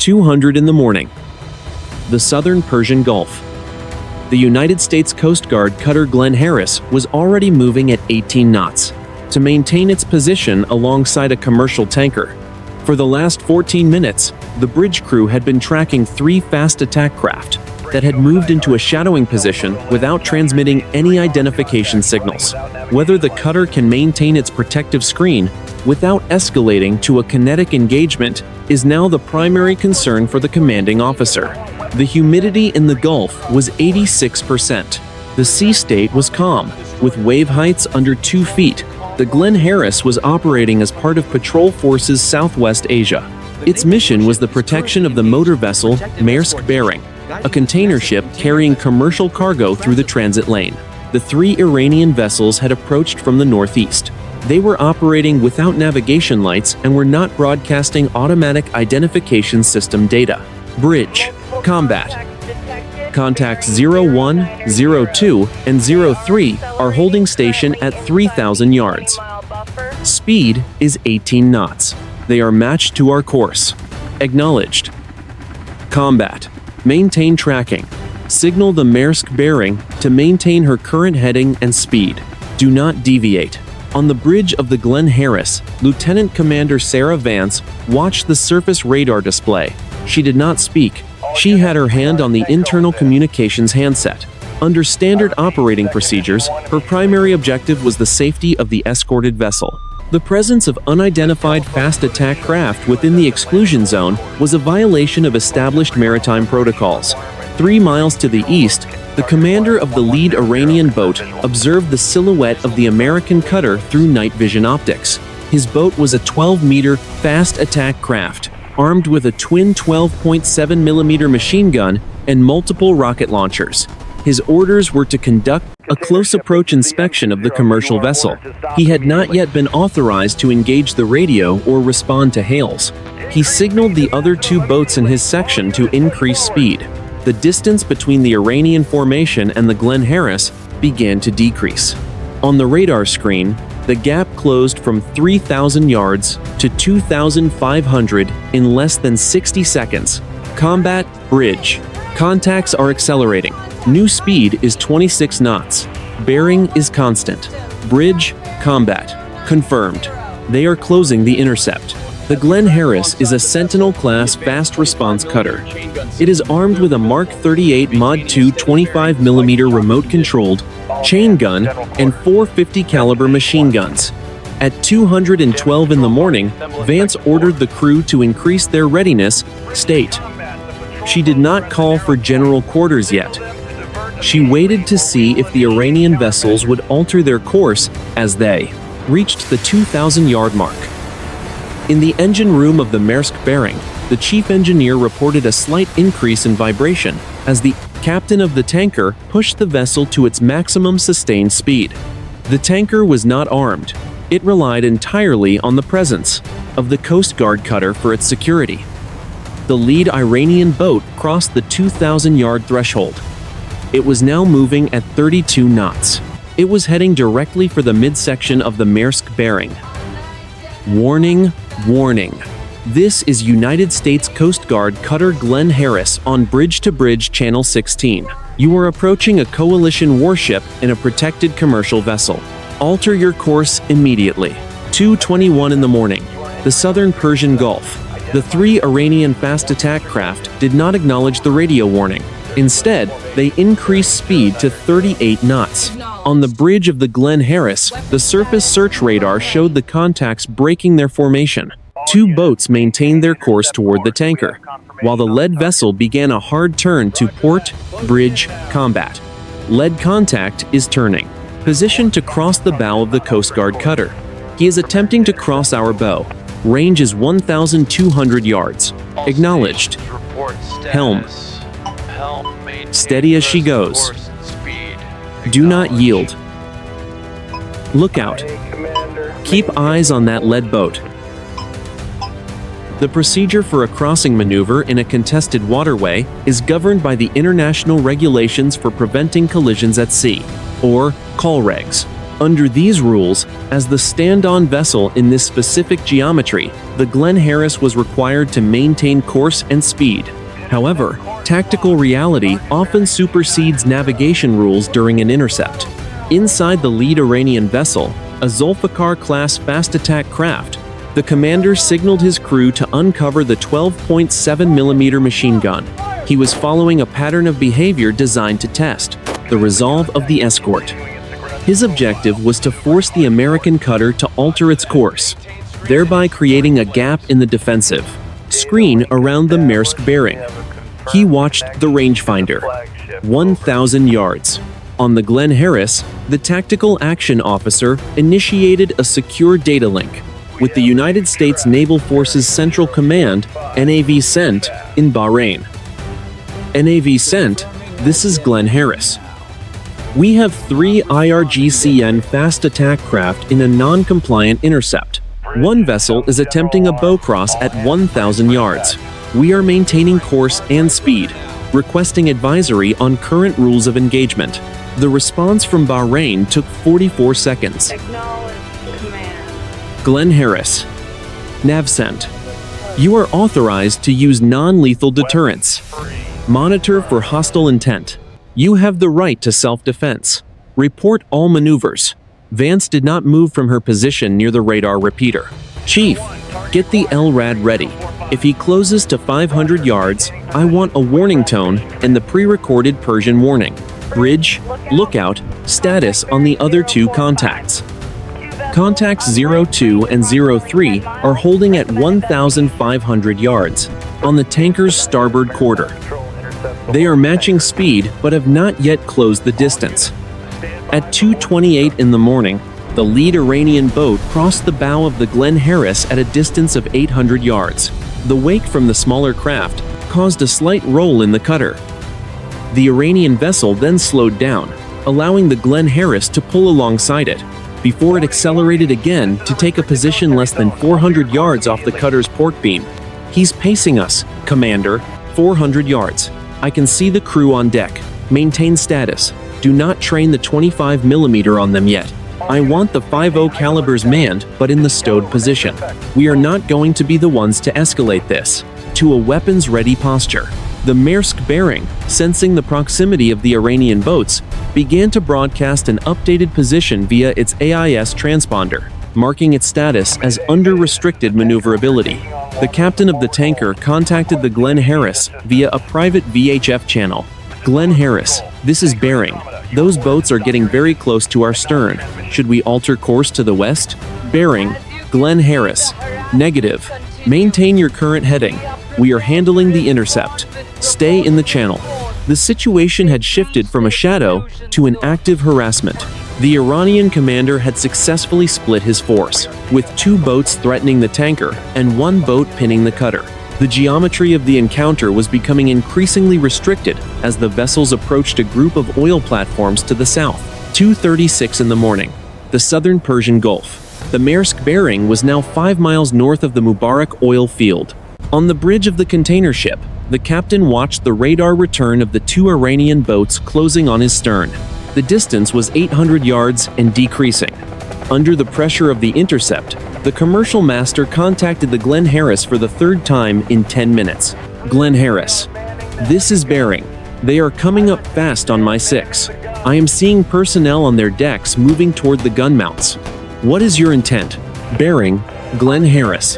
2:00 in the morning. The Southern Persian Gulf. The United States Coast Guard Cutter Glen Harris was already moving at 18 knots to maintain its position alongside a commercial tanker. For the last 14 minutes, the bridge crew had been tracking 3 fast attack craft that had moved into a shadowing position without transmitting any identification signals. Whether the cutter can maintain its protective screen without escalating to a kinetic engagement is now the primary concern for the commanding officer. The humidity in the Gulf was 86%. The sea state was calm, with wave heights under 2 feet. The Glen Harris was operating as part of Patrol Forces Southwest Asia. Its mission was the protection of the motor vessel Maersk Bering, a container ship carrying commercial cargo through the transit lane. The 3 Iranian vessels had approached from the northeast. They were operating without navigation lights and were not broadcasting automatic identification system data. Bridge. Combat. Contacts 01, 02, and 03 are holding station at 3,000 yards. Speed is 18 knots. They are matched to our course. Acknowledged. Combat. Maintain tracking. Signal the Maersk Bering to maintain her current heading and speed. Do not deviate. On the bridge of the Glen Harris, Lieutenant Commander Commander Vance watched the surface radar display. She did not speak. She had her hand on the internal communications handset. Under standard operating procedures, her primary objective was the safety of the escorted vessel. The presence of unidentified fast attack craft within the exclusion zone was a violation of established maritime protocols. 3 miles to the east, the commander of the lead Iranian boat observed the silhouette of the American cutter through night vision optics. His boat was a 12-meter fast attack craft, armed with a twin 12.7mm machine gun and multiple rocket launchers. His orders were to conduct a close approach inspection of the commercial vessel. He had not yet been authorized to engage the radio or respond to hails. He signaled the other 2 boats in his section to increase speed. The distance between the Iranian formation and the Glen Harris began to decrease. On the radar screen, the gap closed from 3,000 yards to 2,500 in less than 60 seconds. Combat. Bridge. Contacts are accelerating. New speed is 26 knots. Bearing is constant. Bridge. Combat. Confirmed. They are closing the intercept. The Glen Harris is a Sentinel-class fast-response cutter. It is armed with a Mark 38 Mod 2 25mm remote-controlled chain gun and 450 caliber machine guns. At 2:12 in the morning, Vance ordered the crew to increase their readiness state. She did not call for general quarters yet. She waited to see if the Iranian vessels would alter their course as they reached the 2,000-yard mark. In the engine room of the Maersk Bering, the chief engineer reported a slight increase in vibration as the captain of the tanker pushed the vessel to its maximum sustained speed. The tanker was not armed. It relied entirely on the presence of the Coast Guard cutter for its security. The lead Iranian boat crossed the 2,000-yard threshold. It was now moving at 32 knots. It was heading directly for the midsection of the Maersk Bering. Warning, warning. This is United States Coast Guard Cutter Glen Harris on Bridge-to-Bridge Channel 16. You are approaching a coalition warship in a protected commercial vessel. Alter your course immediately. 2:21 in the morning. The Southern Persian Gulf. The 3 Iranian fast attack craft did not acknowledge the radio warning. Instead, they increased speed to 38 knots. On the bridge of the Glen Harris, the surface search radar showed the contacts breaking their formation. 2 boats maintained their course toward the tanker, while the lead vessel began a hard turn to port. Bridge. Combat. Lead contact is turning. Positioned to cross the bow of the Coast Guard cutter. He is attempting to cross our bow. Range is 1,200 yards. Acknowledged. Helm. Steady as she goes. Do not yield. Look out. Keep eyes on that lead boat. The procedure for a crossing maneuver in a contested waterway is governed by the International Regulations for Preventing Collisions at Sea, or COLREGS. Under these rules, as the stand-on vessel in this specific geometry, the Glen Harris was required to maintain course and speed. However, tactical reality often supersedes navigation rules during an intercept. Inside the lead Iranian vessel, a Zulfikar-class fast-attack craft, the commander signaled his crew to uncover the 12.7mm machine gun. He was following a pattern of behavior designed to test the resolve of the escort. His objective was to force the American cutter to alter its course, thereby creating a gap in the defensive screen around the Maersk Bering. He watched the rangefinder, 1,000 yards. On the Glen Harris, the tactical action officer initiated a secure data link with the United States Naval Forces Central Command, NAV-CENT, in Bahrain. NAV-CENT, this is Glen Harris. We have 3 IRGCN fast attack craft in a non-compliant intercept. One vessel is attempting a bow cross at 1,000 yards. We are maintaining course and speed, requesting advisory on current rules of engagement. The response from Bahrain took 44 seconds. Acknowledge command. Glen Harris. NAV-CENT. You are authorized to use non-lethal deterrence. Monitor for hostile intent. You have the right to self-defense. Report all maneuvers. Vance did not move from her position near the radar repeater. Chief, get the LRAD ready. If he closes to 500 yards, I want a warning tone and the pre-recorded Persian warning. Bridge, lookout, status on the other 2 contacts. Contacts 02 and 03 are holding at 1,500 yards on the tanker's starboard quarter. They are matching speed but have not yet closed the distance. At 2:28 in the morning, the lead Iranian boat crossed the bow of the Glen Harris at a distance of 800 yards. The wake from the smaller craft caused a slight roll in the cutter. The Iranian vessel then slowed down, allowing the Glen Harris to pull alongside it, before it accelerated again to take a position less than 400 yards off the cutter's port beam. He's pacing us, Commander, 400 yards. I can see the crew on deck. Maintain status. Do not train the 25mm on them yet. I want the 5.0 calibers manned, but in the stowed position. We are not going to be the ones to escalate this to a weapons-ready posture. The Maersk Bering, sensing the proximity of the Iranian boats, began to broadcast an updated position via its AIS transponder, marking its status as under restricted maneuverability. The captain of the tanker contacted the Glen Harris via a private VHF channel. Glen Harris, this is Bering. Those boats are getting very close to our stern. Should we alter course to the west? Bering, Glen Harris. Negative. Maintain your current heading. We are handling the intercept. Stay in the channel. The situation had shifted from a shadow to an active harassment. The Iranian commander had successfully split his force, with 2 boats threatening the tanker and 1 boat pinning the cutter. The geometry of the encounter was becoming increasingly restricted as the vessels approached a group of oil platforms to the south. 2:36 in the morning. The Southern Persian Gulf. The Maersk Bering was now 5 miles north of the Mubarak oil field. On the bridge of the container ship, the captain watched the radar return of the 2 Iranian boats closing on his stern. The distance was 800 yards and decreasing. Under the pressure of the intercept, the commercial master contacted the Glen Harris for the 3rd time in 10 minutes. Glen Harris. This is Bering. They are coming up fast on my 6. I am seeing personnel on their decks moving toward the gun mounts. What is your intent? Bering, Glen Harris.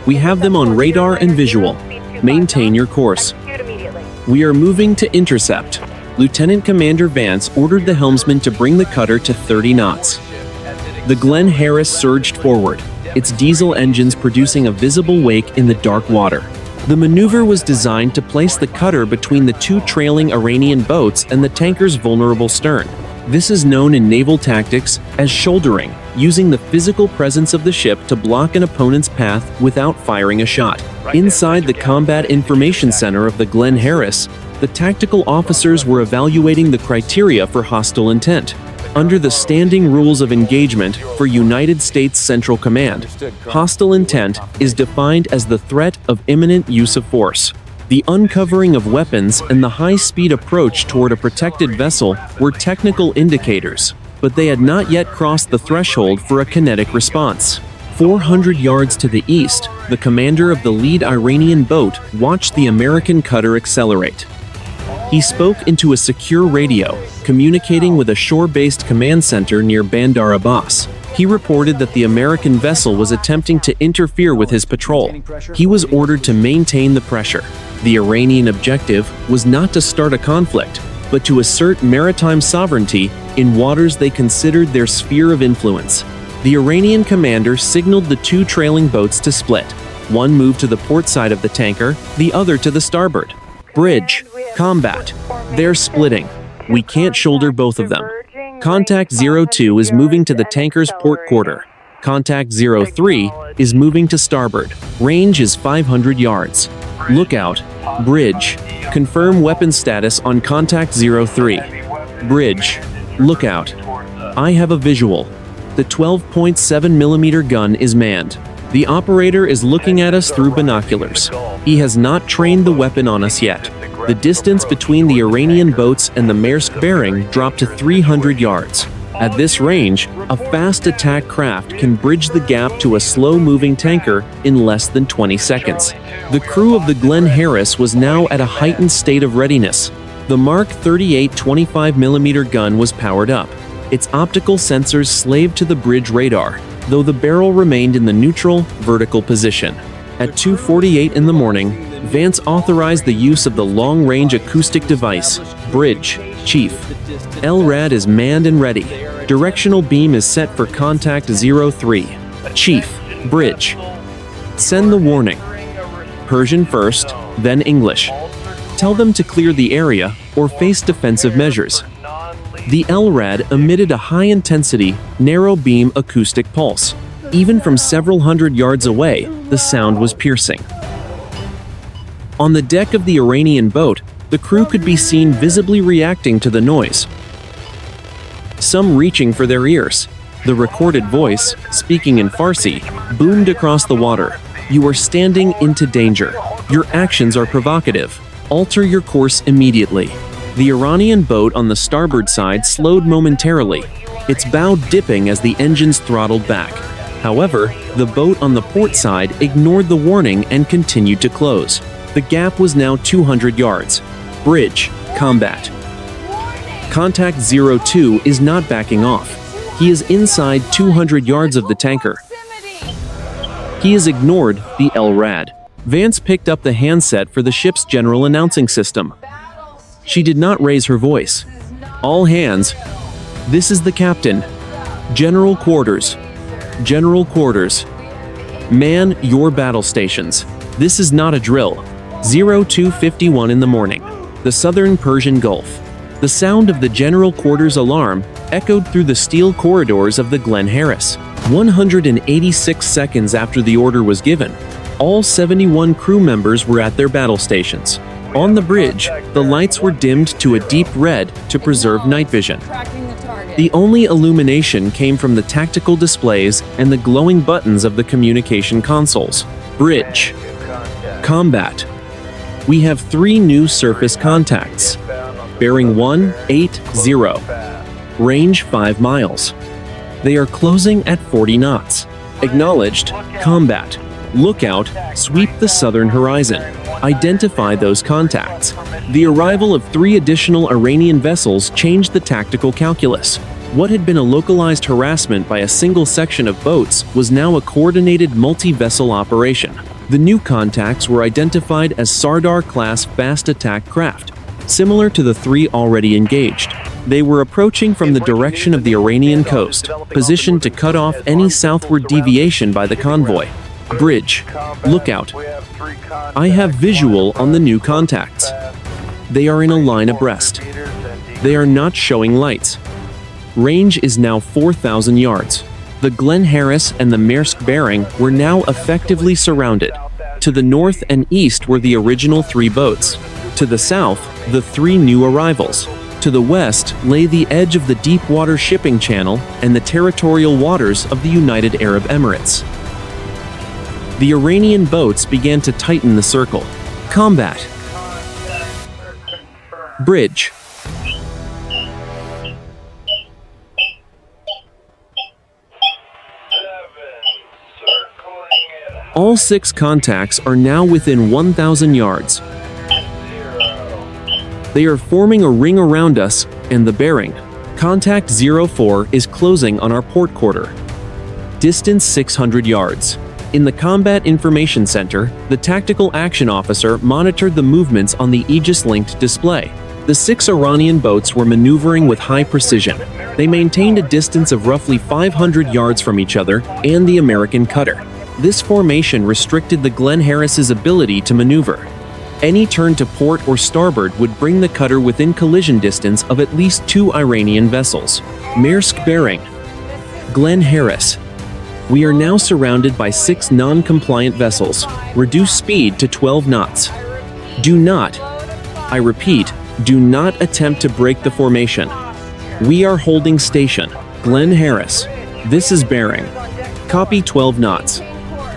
We have them on radar and visual. Maintain your course. We are moving to intercept. Lieutenant Commander Vance ordered the helmsman to bring the cutter to 30 knots. The Glen Harris surged forward, its diesel engines producing a visible wake in the dark water. The maneuver was designed to place the cutter between the 2 trailing Iranian boats and the tanker's vulnerable stern. This is known in naval tactics as shouldering, using the physical presence of the ship to block an opponent's path without firing a shot. Inside the Combat Information Center of the Glen Harris, the tactical officers were evaluating the criteria for hostile intent. Under the standing rules of engagement for United States Central Command, hostile intent is defined as the threat of imminent use of force. The uncovering of weapons and the high-speed approach toward a protected vessel were technical indicators. but they had not yet crossed the threshold for a kinetic response. 400 yards to the east, the commander of the lead Iranian boat watched the American cutter accelerate. He spoke into a secure radio, communicating with a shore-based command center near Bandar Abbas. He reported that the American vessel was attempting to interfere with his patrol. He was ordered to maintain the pressure. The Iranian objective was not to start a conflict, but to assert maritime sovereignty in waters they considered their sphere of influence. The Iranian commander signaled the two trailing boats to split. One moved to the port side of the tanker, the other to the starboard. Bridge. Combat. They're splitting. We can't shoulder both of them. Contact 02 is moving to the tanker's port quarter. Contact 03 is moving to starboard. Range is 500 yards. Lookout. Bridge. Confirm weapon status on Contact 03. Bridge. Lookout. I have a visual. The 12.7mm gun is manned. The operator is looking at us through binoculars. He has not trained the weapon on us yet. The distance between the Iranian boats and the Maersk Bering dropped to 300 yards. At this range, a fast attack craft can bridge the gap to a slow-moving tanker in less than 20 seconds. The crew of the Glen Harris was now at a heightened state of readiness. The Mark 38 25mm gun was powered up. Its optical sensors slaved to the bridge radar, though the barrel remained in the neutral, vertical position. At 2:48 in the morning, Vance authorized the use of the long-range acoustic device, Bridge, Chief. LRAD is manned and ready. Directional beam is set for Contact 03. Chief, Bridge. Send the warning. Persian first, then English. Tell them to clear the area or face defensive measures. The LRAD emitted a high-intensity, narrow-beam acoustic pulse. Even from several hundred yards away, the sound was piercing. On the deck of the Iranian boat, the crew could be seen visibly reacting to the noise. Some reaching for their ears. The recorded voice, speaking in Farsi, boomed across the water. You are standing into danger. Your actions are provocative. Alter your course immediately. The Iranian boat on the starboard side slowed momentarily, its bow dipping as the engines throttled back. However, the boat on the port side ignored the warning and continued to close. The gap was now 200 yards. Bridge. Combat. Contact 02 is not backing off. He is inside 200 yards of the tanker. He has ignored the LRAD. Vance picked up the handset for the ship's general announcing system. She did not raise her voice. All hands. This is the captain. General quarters. General quarters. Man your battle stations. This is not a drill. 02:51 in the morning. The Southern Persian Gulf. The sound of the general quarters alarm echoed through the steel corridors of the Glen Harris. 186 seconds after the order was given, all 71 crew members were at their battle stations. On the bridge, the lights were dimmed to a deep red to preserve night vision. The only illumination came from the tactical displays and the glowing buttons of the communication consoles. Bridge. Combat. We have 3 new surface contacts. Bearing 180. Range 5 miles. They are closing at 40 knots. Acknowledged. Combat. Lookout. Sweep the southern horizon. Identify those contacts. The arrival of 3 additional Iranian vessels changed the tactical calculus. What had been a localized harassment by a single section of boats was now a coordinated multi-vessel operation. The new contacts were identified as Sardar-class fast attack craft, similar to the 3 already engaged. They were approaching from the direction of the Iranian coast, positioned to cut off any southward deviation by the convoy. Bridge. Lookout. I have visual on the new contacts. They are in a line abreast. They are not showing lights. Range is now 4,000 yards. The Glen Harris and the Maersk Bering were now effectively surrounded. To the north and east were the original 3 boats. To the south, the 3 new arrivals. To the west lay the edge of the deep-water shipping channel and the territorial waters of the United Arab Emirates. The Iranian boats began to tighten the circle. Combat. Bridge. All 6 contacts are now within 1,000 yards. They are forming a ring around us and the bearing. Contact 04 is closing on our port quarter. Distance 600 yards. In the Combat Information Center, the Tactical Action Officer monitored the movements on the Aegis-linked display. The 6 Iranian boats were maneuvering with high precision. They maintained a distance of roughly 500 yards from each other and the American cutter. This formation restricted the Glen Harris's ability to maneuver. Any turn to port or starboard would bring the cutter within collision distance of at least 2 Iranian vessels. Maersk Bering. Glen Harris. We are now surrounded by 6 non-compliant vessels. Reduce speed to 12 knots. Do not, I repeat, do not attempt to break the formation. We are holding station. Glen Harris. This is Bering. Copy 12 knots.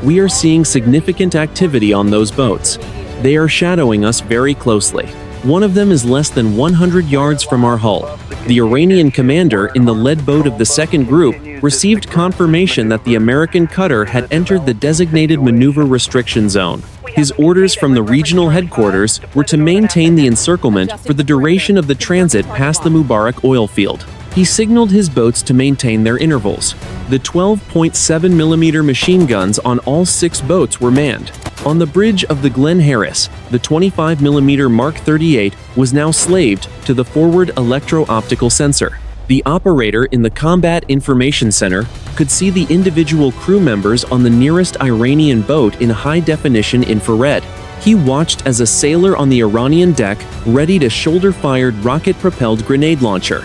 We are seeing significant activity on those boats. They are shadowing us very closely. One of them is less than 100 yards from our hull. The Iranian commander in the lead boat of the second group received confirmation that the American cutter had entered the designated maneuver restriction zone. His orders from the regional headquarters were to maintain the encirclement for the duration of the transit past the Mubarak oil field. He signaled his boats to maintain their intervals. The 12.7mm machine guns on all 6 boats were manned. On the bridge of the Glen Harris, the 25mm Mark 38 was now slaved to the forward electro-optical sensor. The operator in the Combat Information Center could see the individual crew members on the nearest Iranian boat in high-definition infrared. He watched as a sailor on the Iranian deck readied a shoulder-fired rocket-propelled grenade launcher.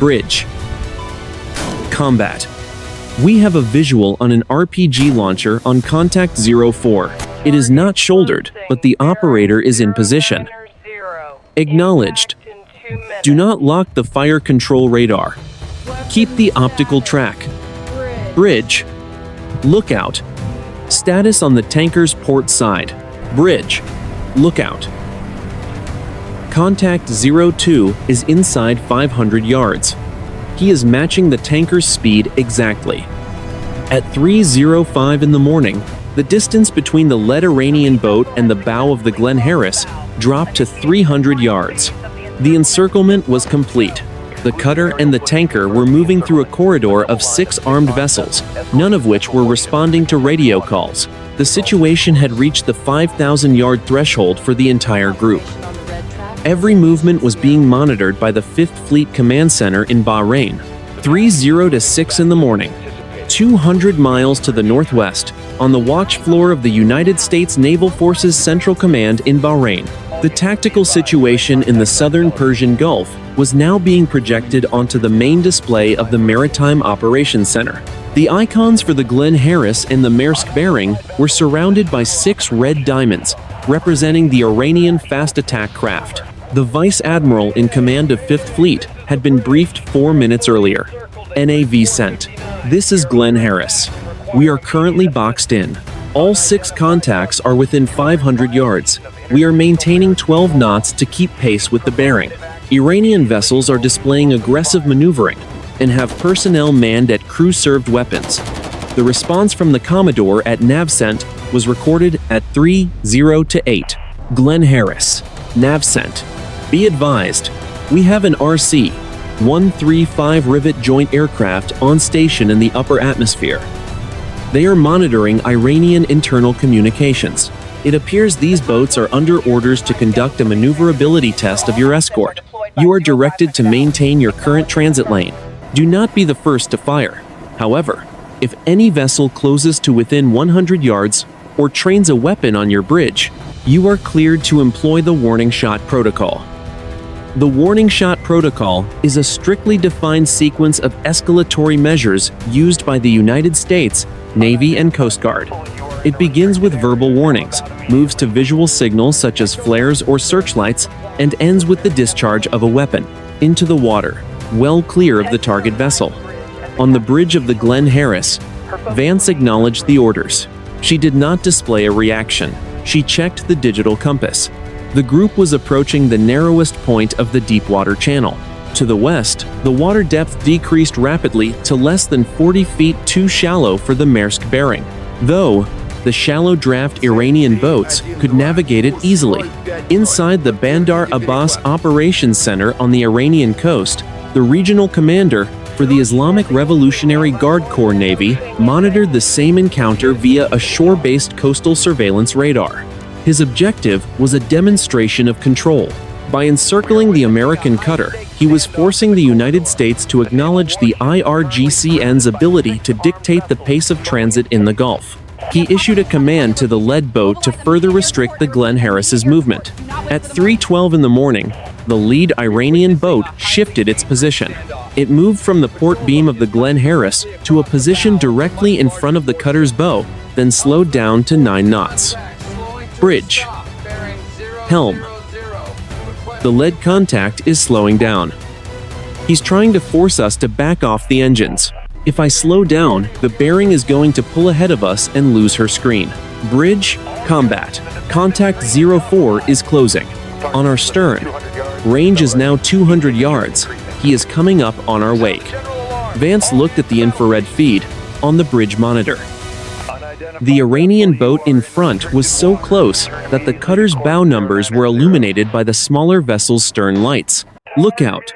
Bridge. Combat. We have a visual on an RPG launcher on contact 04. It is not shouldered, but the operator is in position. Acknowledged. Do not lock the fire control radar. Keep the optical track. Bridge. Lookout. Status on the tanker's port side. Bridge. Lookout. Contact 02 is inside 500 yards. He is matching the tanker's speed exactly. At 3:05 in the morning, the distance between the lead Iranian boat and the bow of the Glen Harris dropped to 300 yards. The encirclement was complete. The cutter and the tanker were moving through a corridor of 6 armed vessels, none of which were responding to radio calls. The situation had reached the 5,000-yard threshold for the entire group. Every movement was being monitored by the 5th Fleet Command Center in Bahrain. 3:00 to 6 in the morning. 200 miles to the northwest, on the watch floor of the United States Naval Forces Central Command in Bahrain. The tactical situation in the Southern Persian Gulf was now being projected onto the main display of the Maritime Operations Center. The icons for the Glen Harris and the Maersk Bering were surrounded by 6 red diamonds, representing the Iranian fast attack craft. The Vice Admiral in command of 5th Fleet had been briefed 4 minutes earlier. NAV sent. This is Glen Harris. We are currently boxed in. All 6 contacts are within 500 yards. We are maintaining 12 knots to keep pace with the bearing. Iranian vessels are displaying aggressive maneuvering and have personnel manned at crew-served weapons. The response from the Commodore at NavCent was recorded at 3:00 to 8. Glen Harris. NavCent. Be advised, we have an RC-135 Rivet joint aircraft on station in the upper atmosphere. They are monitoring Iranian internal communications. It appears these boats are under orders to conduct a maneuverability test of your escort. You are directed to maintain your current transit lane. Do not be the first to fire. However, if any vessel closes to within 100 yards or trains a weapon on your bridge, you are cleared to employ the warning shot protocol. The warning shot protocol is a strictly defined sequence of escalatory measures used by the United States, Navy, and Coast Guard. It begins with verbal warnings, moves to visual signals such as flares or searchlights, and ends with the discharge of a weapon into the water, well clear of the target vessel. On the bridge of the Glen Harris, Vance acknowledged the orders. She did not display a reaction. She checked the digital compass. The group was approaching the narrowest point of the deepwater channel. To the west, the water depth decreased rapidly to less than 40 feet too shallow for the Maersk Bering. Though, the shallow draft Iranian boats could navigate it easily. Inside the Bandar Abbas Operations Center on the Iranian coast, the regional commander for the Islamic Revolutionary Guard Corps Navy monitored the same encounter via a shore-based coastal surveillance radar. His objective was a demonstration of control. By encircling the American cutter, he was forcing the United States to acknowledge the IRGCN's ability to dictate the pace of transit in the Gulf. He issued a command to the lead boat to further restrict the Glen Harris's movement. At 3:12 in the morning, the lead Iranian boat shifted its position. It moved from the port beam of the Glen Harris to a position directly in front of the cutter's bow, then slowed down to 9 knots. Bridge. Helm. The lead contact is slowing down. He's trying to force us to back off the engines. If I slow down, the Bering is going to pull ahead of us and lose her screen. Bridge. Combat. Contact 04 is closing. On our stern. Range is now 200 yards. He is coming up on our wake. Vance looked at the infrared feed on the bridge monitor. The Iranian boat in front was so close that the cutter's bow numbers were illuminated by the smaller vessel's stern lights. Look out!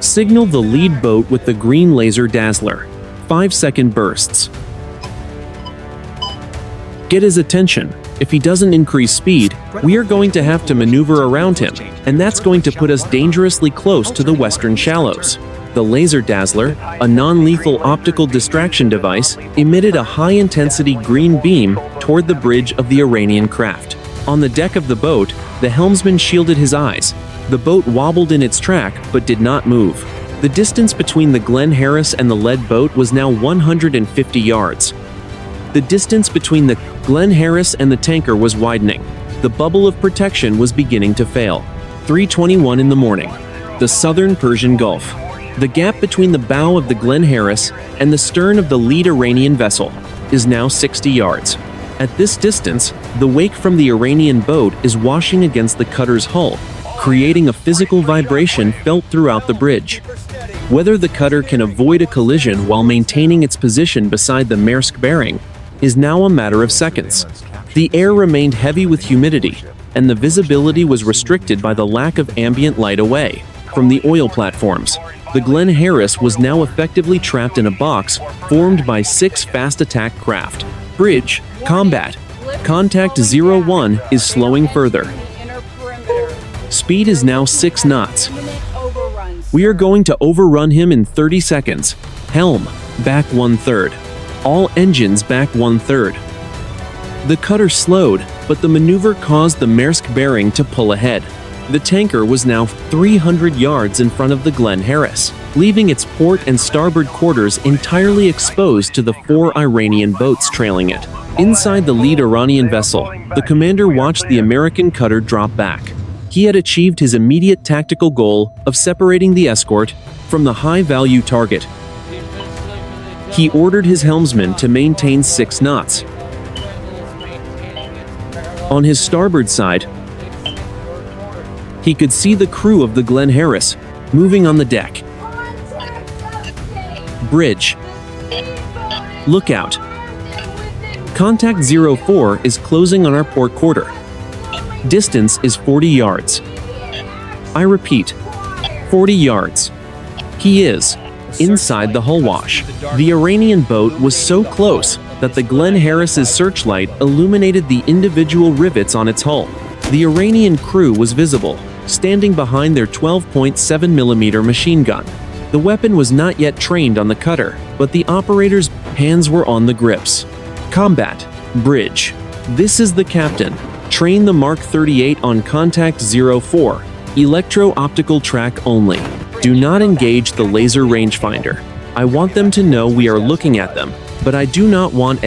Signal the lead boat with the green laser dazzler. 5-second bursts. Get his attention. If he doesn't increase speed, we are going to have to maneuver around him, and that's going to put us dangerously close to the western shallows. The laser dazzler, a non-lethal optical distraction device, emitted a high-intensity green beam toward the bridge of the Iranian craft. On the deck of the boat, the helmsman shielded his eyes. The boat wobbled in its track but did not move. The distance between the Glen Harris and the lead boat was now 150 yards. The distance between the Glen Harris and the tanker was widening. The bubble of protection was beginning to fail. 3:21 in the morning. The Southern Persian Gulf. The gap between the bow of the Glen Harris and the stern of the lead Iranian vessel is now 60 yards. At this distance, the wake from the Iranian boat is washing against the cutter's hull, creating a physical vibration felt throughout the bridge. Whether the cutter can avoid a collision while maintaining its position beside the Maersk Bering is now a matter of seconds. The air remained heavy with humidity, and the visibility was restricted by the lack of ambient light away from the oil platforms. The Glen Harris was now effectively trapped in a box formed by 6 fast attack craft. Bridge. Combat. Contact 01 is slowing further. Speed is now 6 knots. We are going to overrun him in 30 seconds. Helm. Back 1/3. All engines back 1/3. The cutter slowed, but the maneuver caused the Maersk Bering to pull ahead. The tanker was now 300 yards in front of the Glen Harris, leaving its port and starboard quarters entirely exposed to the 4 Iranian boats trailing it. Inside the lead Iranian vessel, the commander watched the American cutter drop back. He had achieved his immediate tactical goal of separating the escort from the high-value target. He ordered his helmsman to maintain 6 knots. On his starboard side, he could see the crew of the Glen Harris moving on the deck. Bridge. Lookout. Contact 04 is closing on our port quarter. Distance is 40 yards. I repeat, 40 yards. He is inside the hull wash. The Iranian boat was so close that the Glen Harris's searchlight illuminated the individual rivets on its hull. The Iranian crew was visible, standing behind their 12.7mm machine gun. The weapon was not yet trained on the cutter, but the operator's hands were on the grips. Combat. Bridge. This is the captain. Train the Mark 38 on Contact 04. Electro-optical track only. Do not engage the laser rangefinder. I want them to know we are looking at them, but I do not want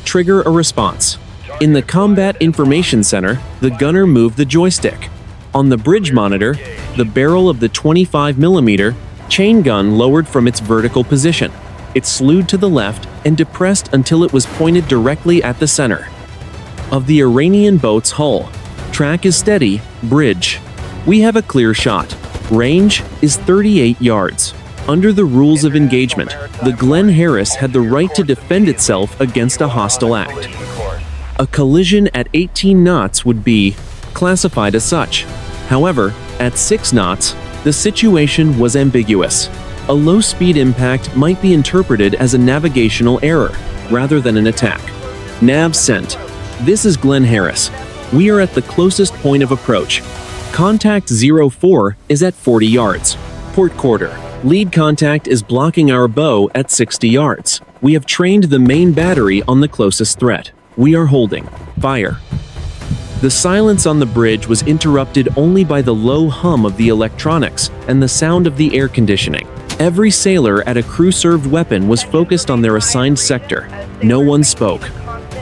trigger a response. In the Combat Information Center, the gunner moved the joystick. On the bridge monitor, the barrel of the 25mm chain gun lowered from its vertical position. It slewed to the left and depressed until it was pointed directly at the center of the Iranian boat's hull. Track is steady. Bridge. We have a clear shot. Range is 38 yards. Under the rules of engagement, the Glen Harris had the right to defend itself against a hostile act. A collision at 18 knots would be classified as such. However, at 6 knots, the situation was ambiguous. A low-speed impact might be interpreted as a navigational error, rather than an attack. Nav sent. This is Glen Harris. We are at the closest point of approach. Contact 04 is at 40 yards. Port quarter. Lead contact is blocking our bow at 60 yards. We have trained the main battery on the closest threat. We are holding. Fire. The silence on the bridge was interrupted only by the low hum of the electronics and the sound of the air conditioning. Every sailor at a crew-served weapon was focused on their assigned sector. No one spoke.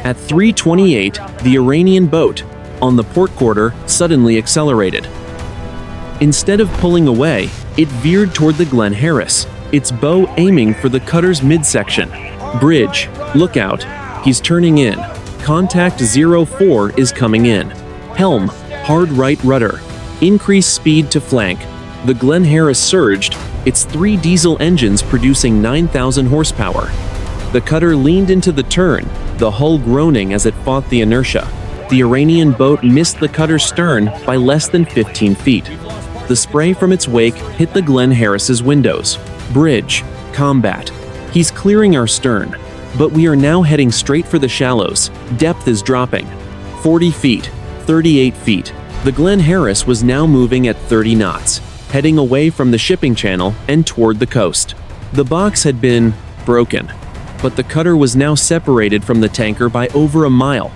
At 3:28, the Iranian boat, on the port quarter, suddenly accelerated. Instead of pulling away, it veered toward the Glen Harris, its bow aiming for the cutter's midsection. Bridge, look out, he's turning in. Contact 04 is coming in. Helm, hard right rudder. Increase speed to flank. The Glen Harris surged, its 3 diesel engines producing 9,000 horsepower. The cutter leaned into the turn, the hull groaning as it fought the inertia. The Iranian boat missed the cutter's stern by less than 15 feet. The spray from its wake hit the Glen Harris's windows. Bridge, combat. He's clearing our stern, but we are now heading straight for the shallows. Depth is dropping. 40 feet, 38 feet. The Glen Harris was now moving at 30 knots, heading away from the shipping channel and toward the coast. The box had been broken, but the cutter was now separated from the tanker by over a mile,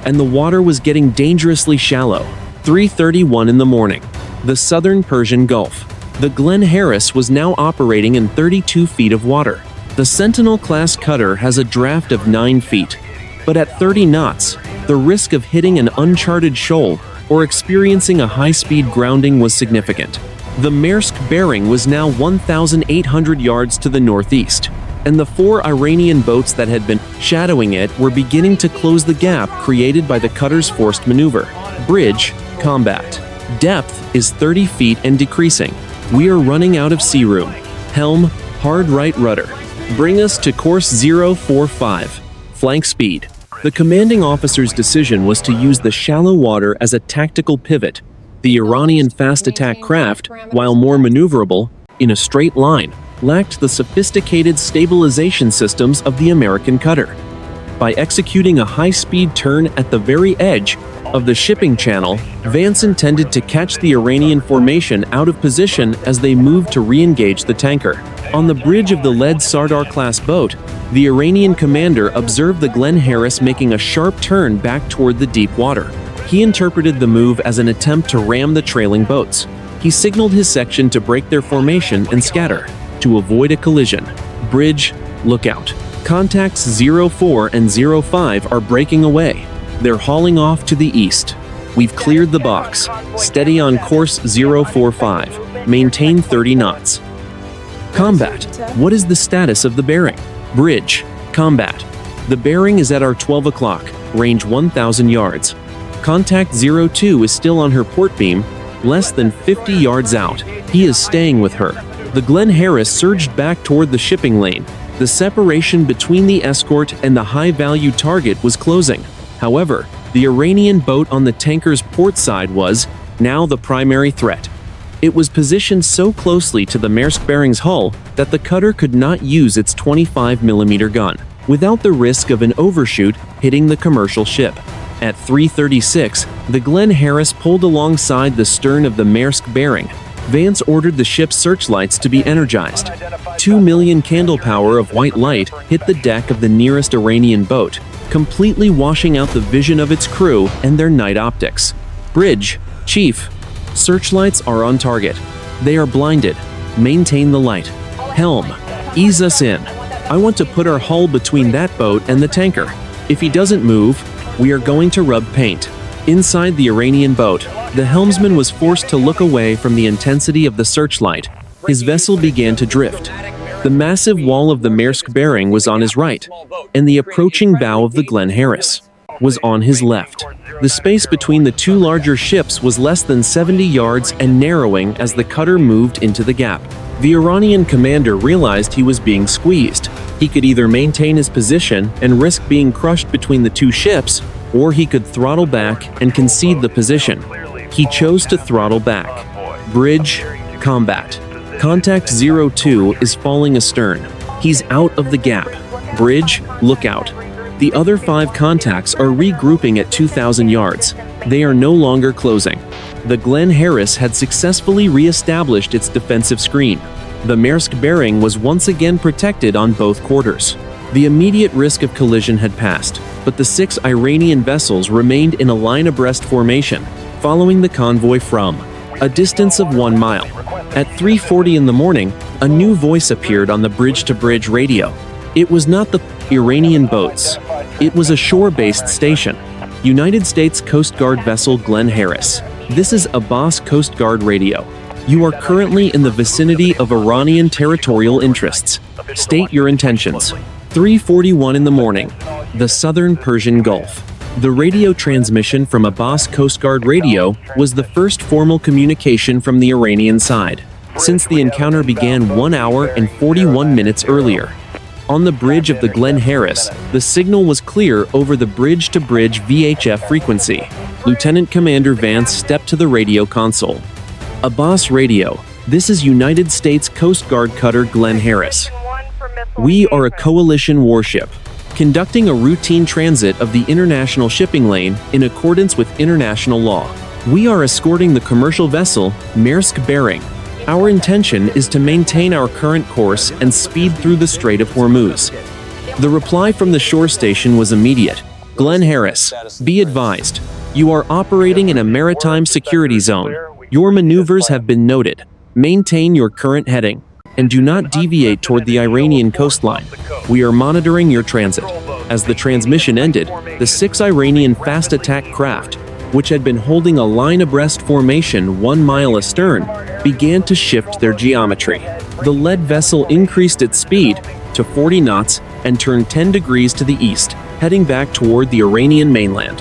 and the water was getting dangerously shallow. 3:31 in the morning. The Southern Persian Gulf. The Glen Harris was now operating in 32 feet of water. The Sentinel-class cutter has a draft of 9 feet, but at 30 knots, the risk of hitting an uncharted shoal or experiencing a high-speed grounding was significant. The Maersk Bering was now 1,800 yards to the northeast, and the 4 Iranian boats that had been shadowing it were beginning to close the gap created by the cutter's forced maneuver. Bridge, combat. Depth is 30 feet and decreasing. We are running out of sea room. Helm, hard right rudder. Bring us to course 045. Flank speed. The commanding officer's decision was to use the shallow water as a tactical pivot. The Iranian fast attack craft, while more maneuverable, in a straight line, lacked the sophisticated stabilization systems of the American cutter. By executing a high-speed turn at the very edge of the shipping channel, Vance intended to catch the Iranian formation out of position as they moved to re-engage the tanker. On the bridge of the lead Sardar-class boat, the Iranian commander observed the Glen Harris making a sharp turn back toward the deep water. He interpreted the move as an attempt to ram the trailing boats. He signaled his section to break their formation and scatter, to avoid a collision. Bridge, look out. Contacts 04 and 05 are breaking away. They're hauling off to the east. We've cleared the box. Steady on course 045. Maintain 30 knots. Combat. What is the status of the Bering? Bridge. Combat. The Bering is at our 12 o'clock, range 1,000 yards. Contact 02 is still on her port beam, less than 50 yards out. He is staying with her. The Glen Harris surged back toward the shipping lane. The separation between the escort and the high-value target was closing. However, the Iranian boat on the tanker's port side was now the primary threat. It was positioned so closely to the Maersk Bering's hull that the cutter could not use its 25mm gun, without the risk of an overshoot hitting the commercial ship. At 3:36, the Glen Harris pulled alongside the stern of the Maersk Bering. Vance ordered the ship's searchlights to be energized. 2 million candle power of white light hit the deck of the nearest Iranian boat, completely washing out the vision of its crew and their night optics. Bridge, Chief. Searchlights are on target. They are blinded. Maintain the light. Helm, ease us in. I want to put our hull between that boat and the tanker. If he doesn't move, we are going to rub paint. Inside the Iranian boat, the helmsman was forced to look away from the intensity of the searchlight. His vessel began to drift. The massive wall of the Maersk Bering was on his right, and the approaching bow of the Glen Harris. was on his left. The space between the two larger ships was less than 70 yards and narrowing as the cutter moved into the gap. The Iranian commander realized he was being squeezed. He could either maintain his position and risk being crushed between the two ships, or he could throttle back and concede the position. He chose to throttle back. Bridge, combat. Contact 02 is falling astern. He's out of the gap. Bridge, look out. The other 5 contacts are regrouping at 2,000 yards. They are no longer closing. The Glen Harris had successfully re-established its defensive screen. The Maersk Bering was once again protected on both quarters. The immediate risk of collision had passed, but the 6 Iranian vessels remained in a line abreast formation, following the convoy from a distance of 1 mile. At 3:40 in the morning, a new voice appeared on the bridge-to-bridge radio. It was not the Iranian boats. It was a shore-based station. United States Coast Guard vessel Glen Harris. This is Abbas Coast Guard radio. You are currently in the vicinity of Iranian territorial interests. State your intentions. 3:41 in the morning. The Southern Persian Gulf. The radio transmission from Abbas Coast Guard radio was the first formal communication from the Iranian side, since the encounter began 1 hour and 41 minutes earlier. On the bridge of the Glen Harris, the signal was clear over the bridge-to-bridge VHF frequency. Lieutenant Commander Vance stepped to the radio console. Abbas radio, this is United States Coast Guard Cutter Glen Harris. We are a coalition warship, conducting a routine transit of the international shipping lane in accordance with international law. We are escorting the commercial vessel Maersk Bering. Our intention is to maintain our current course and speed through the Strait of Hormuz. The reply from the shore station was immediate. Glen Harris, be advised, you are operating in a maritime security zone. Your maneuvers have been noted. Maintain your current heading, and do not deviate toward the Iranian coastline. We are monitoring your transit. As the transmission ended, the 6 Iranian fast attack craft, which had been holding a line abreast formation 1 mile astern, began to shift their geometry. The lead vessel increased its speed to 40 knots and turned 10 degrees to the east, heading back toward the Iranian mainland.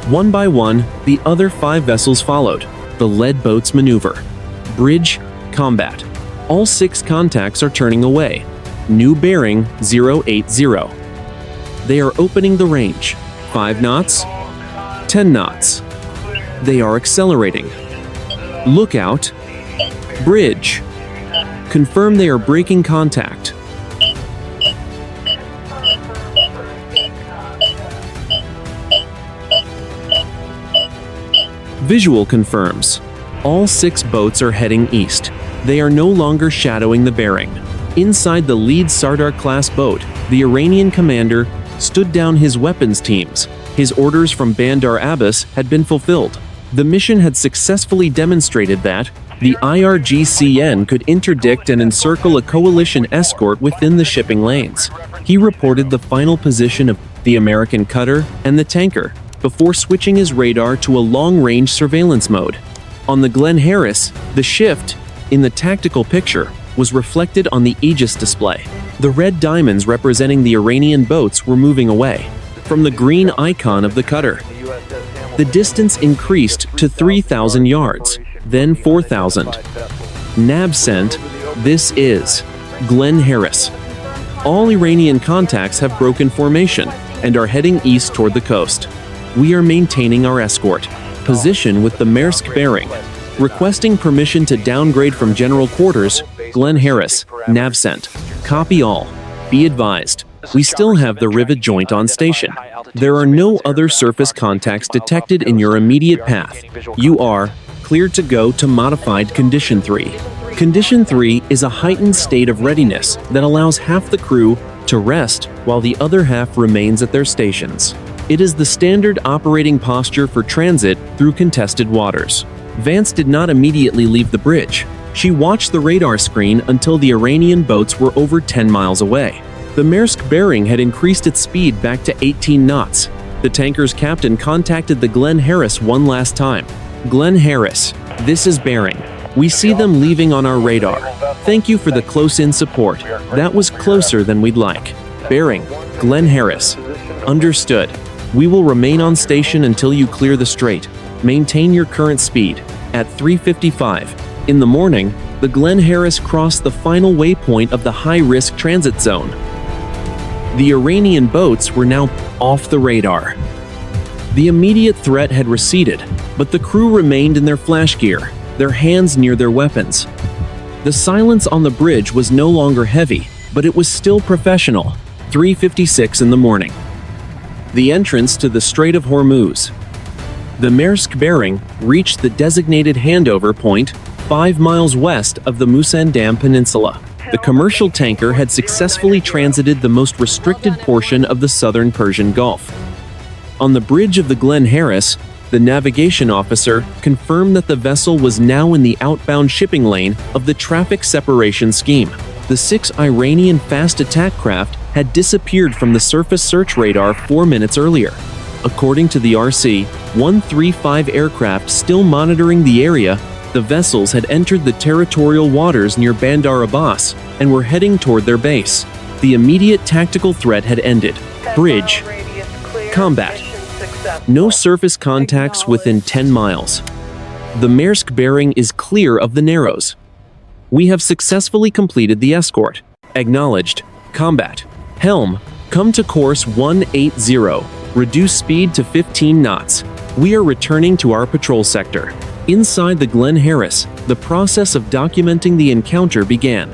One by one, the other 5 vessels followed. The lead boats maneuver. Bridge, combat. All 6 contacts are turning away. New bearing 080. They are opening the range. 5 knots, 10 knots. They are accelerating. Look out. Bridge. Confirm they are breaking contact. Visual confirms. All 6 boats are heading east. They are no longer shadowing the Bering. Inside the lead Sardar-class boat, the Iranian commander stood down his weapons teams. His orders from Bandar Abbas had been fulfilled. The mission had successfully demonstrated that the IRGCN could interdict and encircle a coalition escort within the shipping lanes. He reported the final position of the American cutter and the tanker before switching his radar to a long-range surveillance mode. On the Glen Harris, the shift in the tactical picture was reflected on the Aegis display. The red diamonds representing the Iranian boats were moving away from the green icon of the cutter. The distance increased to 3,000 yards, then 4,000. NAB sent, this is Glen Harris. All Iranian contacts have broken formation and are heading east toward the coast. We are maintaining our escort position with the Maersk Bering. Requesting permission to downgrade from general quarters, Glen Harris, NAV sent. Copy all. Be advised, we still have the rivet joint on station. There are no other surface contacts detected in your immediate path. You are cleared to go to Modified Condition 3. Condition 3 is a heightened state of readiness that allows half the crew to rest while the other half remains at their stations. It is the standard operating posture for transit through contested waters. Vance did not immediately leave the bridge. She watched the radar screen until the Iranian boats were over 10 miles away. The Maersk Bering had increased its speed back to 18 knots. The tanker's captain contacted the Glen Harris one last time. Glen Harris, this is Bering. We see them leaving on our radar. Thank you for the close-in support. That was closer than we'd like. Bering, Glen Harris. Understood. We will remain on station until you clear the strait. Maintain your current speed. At 3:55 in the morning, the Glen Harris crossed the final waypoint of the high-risk transit zone. The Iranian boats were now off the radar. The immediate threat had receded, but the crew remained in their flash gear, their hands near their weapons. The silence on the bridge was no longer heavy, but it was still professional. 3:56 in the morning. The entrance to the Strait of Hormuz. The Maersk Bering reached the designated handover point 5 miles west of the Musandam Peninsula. The commercial tanker had successfully transited the most restricted portion of the Southern Persian Gulf. On the bridge of the Glen Harris, the navigation officer confirmed that the vessel was now in the outbound shipping lane of the traffic separation scheme. The 6 Iranian fast attack craft had disappeared from the surface search radar 4 minutes earlier. According to the RC-135 aircraft still monitoring the area, the vessels had entered the territorial waters near Bandar Abbas and were heading toward their base. The immediate tactical threat had ended. Bridge. Combat. No surface contacts within 10 miles. The Maersk Bering is clear of the Narrows. We have successfully completed the escort. Acknowledged. Combat. Helm. Come to course 180. Reduce speed to 15 knots. We are returning to our patrol sector. Inside the Glen Harris, the process of documenting the encounter began.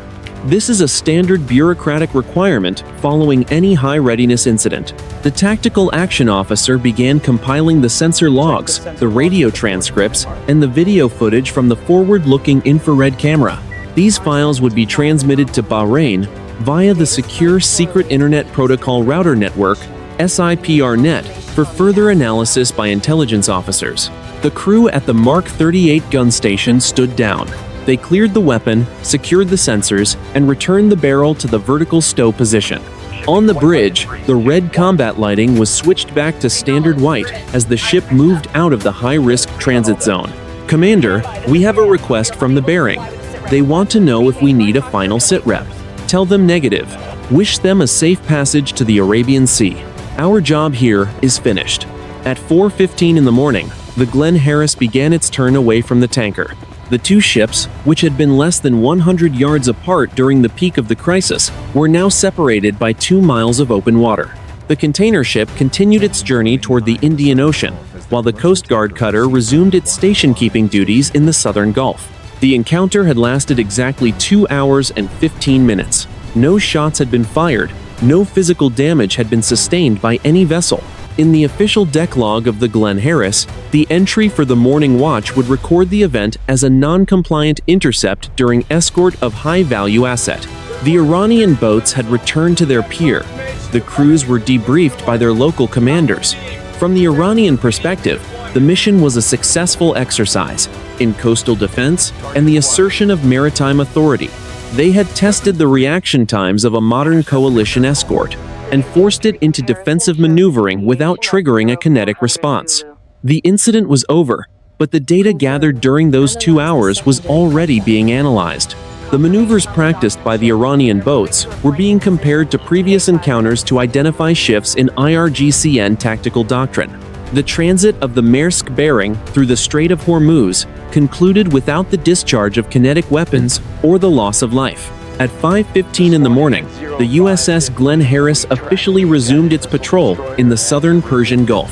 This is a standard bureaucratic requirement following any high-readiness incident. The tactical action officer began compiling the sensor logs, the radio transcripts, and the video footage from the forward-looking infrared camera. These files would be transmitted to Bahrain via the Secure Secret Internet Protocol Router Network, SIPRNet, for further analysis by intelligence officers. The crew at the Mark 38 gun station stood down. They cleared the weapon, secured the sensors, and returned the barrel to the vertical stow position. On the bridge, the red combat lighting was switched back to standard white as the ship moved out of the high-risk transit zone. Commander, we have a request from the Bering. They want to know if we need a final sitrep. Tell them negative. Wish them a safe passage to the Arabian Sea. Our job here is finished. At 4:15 in the morning, the Glen Harris began its turn away from the tanker. The two ships, which had been less than 100 yards apart during the peak of the crisis, were now separated by 2 miles of open water. The container ship continued its journey toward the Indian Ocean, while the Coast Guard cutter resumed its station-keeping duties in the Southern Gulf. The encounter had lasted exactly 2 hours and 15 minutes. No shots had been fired, no physical damage had been sustained by any vessel. In the official deck log of the Glen Harris, the entry for the morning watch would record the event as a non-compliant intercept during escort of high-value asset. The Iranian boats had returned to their pier. The crews were debriefed by their local commanders. From the Iranian perspective, the mission was a successful exercise in coastal defense and the assertion of maritime authority. They had tested the reaction times of a modern coalition escort and forced it into defensive maneuvering without triggering a kinetic response. The incident was over, but the data gathered during those 2 hours was already being analyzed. The maneuvers practiced by the Iranian boats were being compared to previous encounters to identify shifts in IRGCN tactical doctrine. The transit of the Maersk Bering through the Strait of Hormuz concluded without the discharge of kinetic weapons or the loss of life. At 5:15 in the morning, the USS Glen Harris officially resumed its patrol in the Southern Persian Gulf.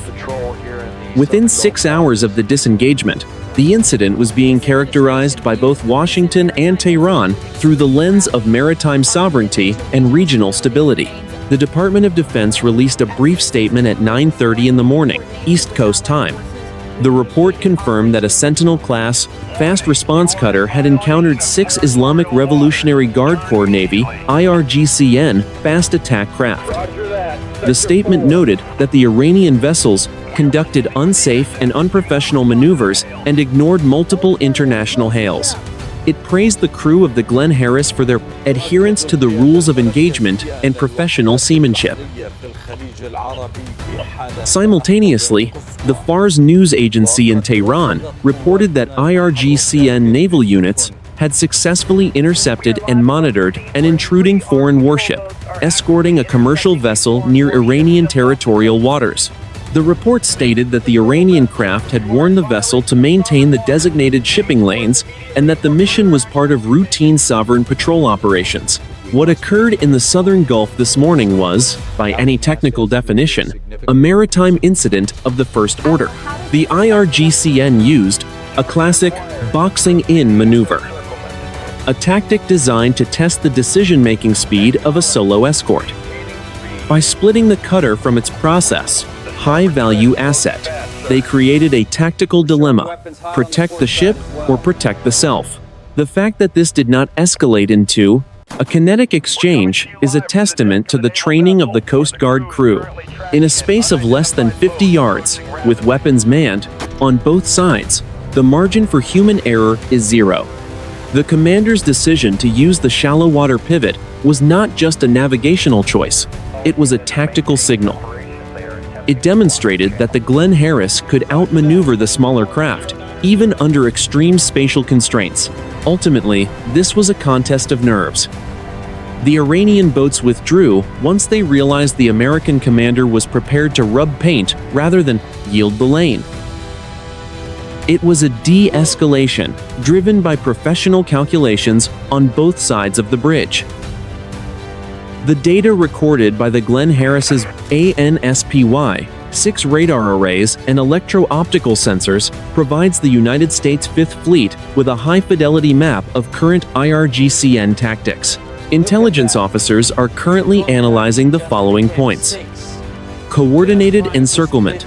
Within 6 hours of the disengagement, the incident was being characterized by both Washington and Tehran through the lens of maritime sovereignty and regional stability. The Department of Defense released a brief statement at 9:30 in the morning, East Coast time. The report confirmed that a Sentinel-class fast response cutter had encountered 6 Islamic Revolutionary Guard Corps Navy IRGCN fast attack craft. The statement noted that the Iranian vessels conducted unsafe and unprofessional maneuvers and ignored multiple international hails. It praised the crew of the Glen Harris for their adherence to the rules of engagement and professional seamanship. Simultaneously, the Fars news agency in Tehran reported that IRGCN naval units had successfully intercepted and monitored an intruding foreign warship, escorting a commercial vessel near Iranian territorial waters. The report stated that the Iranian craft had warned the vessel to maintain the designated shipping lanes and that the mission was part of routine sovereign patrol operations. What occurred in the Southern Gulf this morning was, by any technical definition, a maritime incident of the first order. The IRGCN used a classic boxing-in maneuver, a tactic designed to test the decision-making speed of a solo escort. By splitting the cutter from its high-value asset, they created a tactical dilemma: protect the ship or protect the self. The fact that this did not escalate into a kinetic exchange is a testament to the training of the Coast Guard crew. In a space of less than 50 yards, with weapons manned on both sides, the margin for human error is zero. The commander's decision to use the shallow water pivot was not just a navigational choice, it was a tactical signal. It demonstrated that the Glen Harris could outmaneuver the smaller craft, even under extreme spatial constraints. Ultimately, this was a contest of nerves. The Iranian boats withdrew once they realized the American commander was prepared to rub paint rather than yield the lane. It was a de-escalation, driven by professional calculations on both sides of the bridge. The data recorded by the Glen Harris's ANSPY, 6 radar arrays and electro-optical sensors provides the United States Fifth Fleet with a high-fidelity map of current IRGCN tactics. Intelligence officers are currently analyzing the following points. Coordinated encirclement.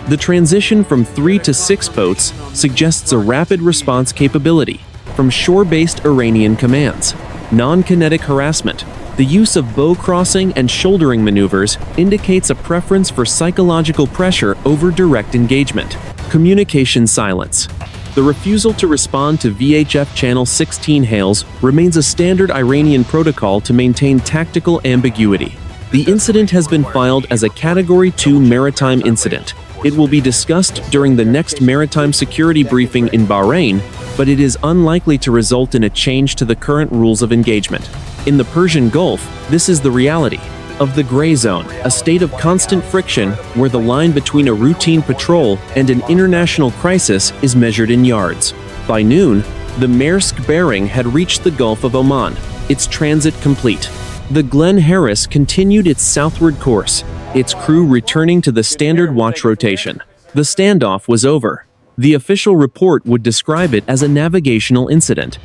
The transition from 3 to 6 boats suggests a rapid response capability from shore-based Iranian commands. Non-kinetic harassment. The use of bow crossing and shouldering maneuvers indicates a preference for psychological pressure over direct engagement. Communication silence. The refusal to respond to VHF Channel 16 hails remains a standard Iranian protocol to maintain tactical ambiguity. The incident has been filed as a Category 2 maritime incident. It will be discussed during the next maritime security briefing in Bahrain, but it is unlikely to result in a change to the current rules of engagement. In the Persian Gulf, this is the reality of the gray zone, a state of constant friction where the line between a routine patrol and an international crisis is measured in yards. By noon, the Maersk Bering had reached the Gulf of Oman, its transit complete. The Glen Harris continued its southward course, its crew returning to the standard watch rotation. The standoff was over. The official report would describe it as a navigational incident.